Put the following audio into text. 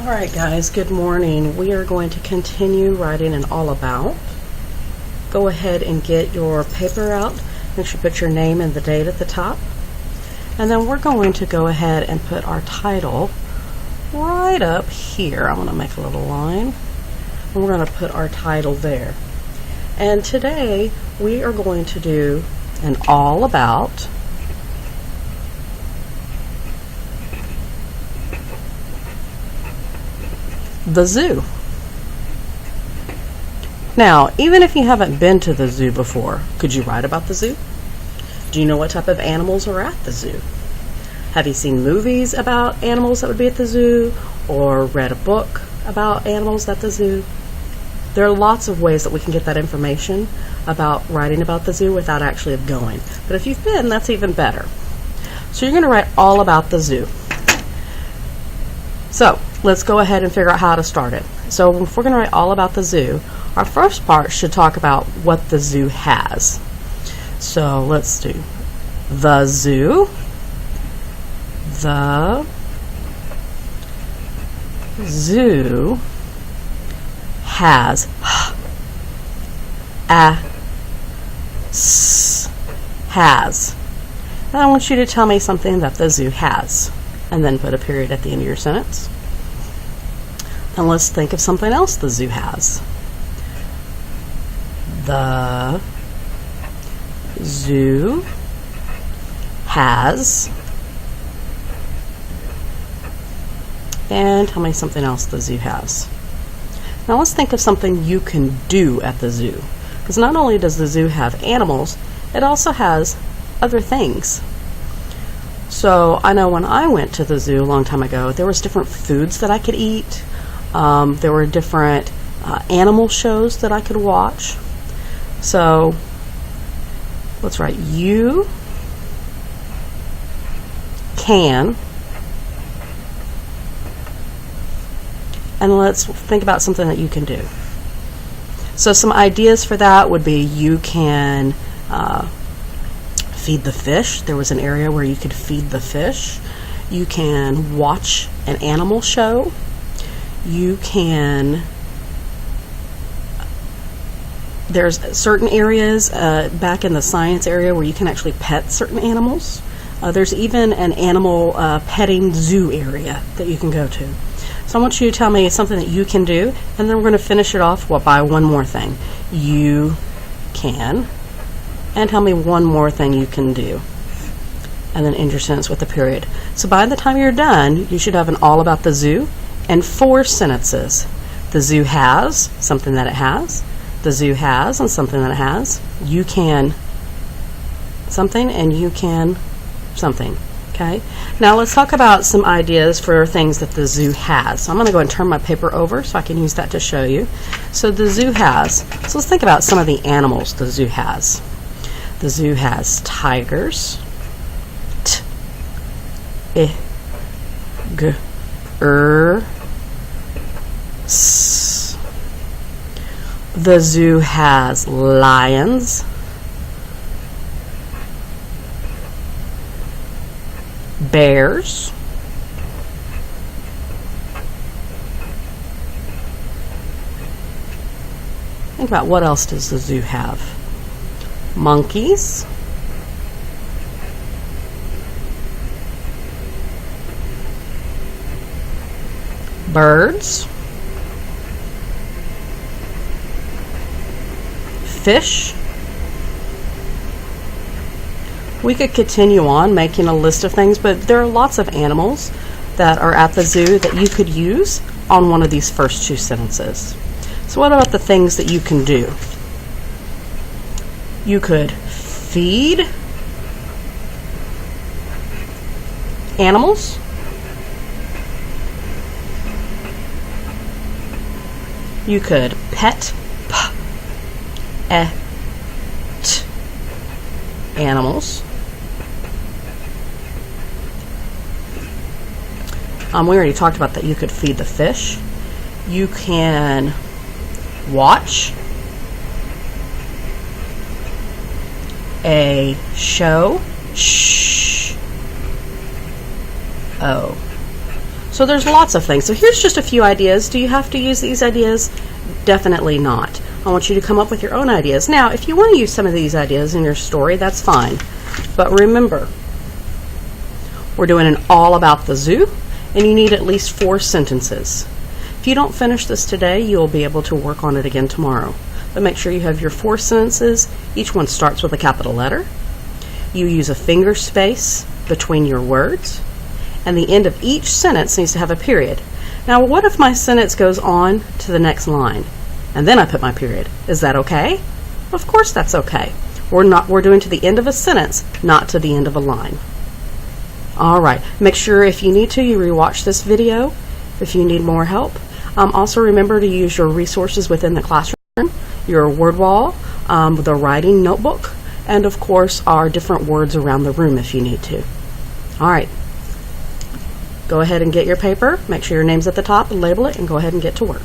Alright guys, good morning. We are going to continue writing an all about. Go ahead and get your paper out. Make sure you put your name and the date at the top. And then we're going to go ahead and put our title right up here. I'm going to make a little line. And we're going to put our title there. And today we are going to do an all about the zoo. Now, even if you haven't been to the zoo before, could you write about the zoo? Do you know what type of animals are at the zoo? Have you seen movies about animals that would be at the zoo, or read a book about animals at the zoo? There are lots of ways that we can get that information about writing about the zoo without actually going. But if you've been, that's even better. So you're going to write all about the zoo. So let's go ahead and figure out how to start it. So if we're going to write all about the zoo, our first part should talk about what the zoo has. So let's do the zoo. The zoo has has. And I want you to tell me something that the zoo has, and then put a period at the end of your sentence. And let's think of something else the zoo has. The zoo has, and tell me something else the zoo has. Now let's think of something you can do at the zoo, because not only does the zoo have animals, it also has other things. So I know when I went to the zoo a long time ago, there was different foods that I could eat. There were different animal shows that I could watch. So let's write you can, and let's think about something that you can do. So some ideas for that would be you can feed the fish. There was an area where you could feed the fish. You can watch an animal show. You can, there's certain areas back in the science area where you can actually pet certain animals. There's even an animal petting zoo area that you can go to. So I want you to tell me something that you can do, and then we're going to finish it off by one more thing. You can, and tell me one more thing you can do, and then end your sentence with a period. So by the time you're done, you should have an all about the zoo and 4 sentences. The zoo has, something that it has. The zoo has, and something that it has. You can, something, and you can, something. Okay? Now let's talk about some ideas for things that the zoo has. So I'm going to go and turn my paper over so I can use that to show you. So the zoo has, so let's think about some of the animals the zoo has. The zoo has tigers. The zoo has lions. Bears. Think about what else does the zoo have? Monkeys. Birds. Fish. We could continue on making a list of things, but there are lots of animals that are at the zoo that you could use on one of these first 2 sentences. So what about the things that you can do? You could feed animals. You could pet animals. We already talked about that. You could feed the fish. You can watch a show. So there's lots of things. So here's just a few ideas. Do you have to use these ideas? Definitely not. I want you to come up with your own ideas. Now, if you want to use some of these ideas in your story, that's fine. But remember, we're doing an all about the zoo, and you need at least 4 sentences. If you don't finish this today, you'll be able to work on it again tomorrow. But make sure you have your 4 sentences. Each one starts with a capital letter. You use a finger space between your words. And the end of each sentence needs to have a period. Now, what if my sentence goes on to the next line, and then I put my period? Is that okay? Of course that's okay. We're doing to the end of a sentence, not to the end of a line. All right. Make sure if you need to, you rewatch this video if you need more help. Also remember to use your resources within the classroom, your word wall, the writing notebook, and of course our different words around the room if you need to. All right. Go ahead and get your paper. Make sure your name's at the top and label it, and go ahead and get to work.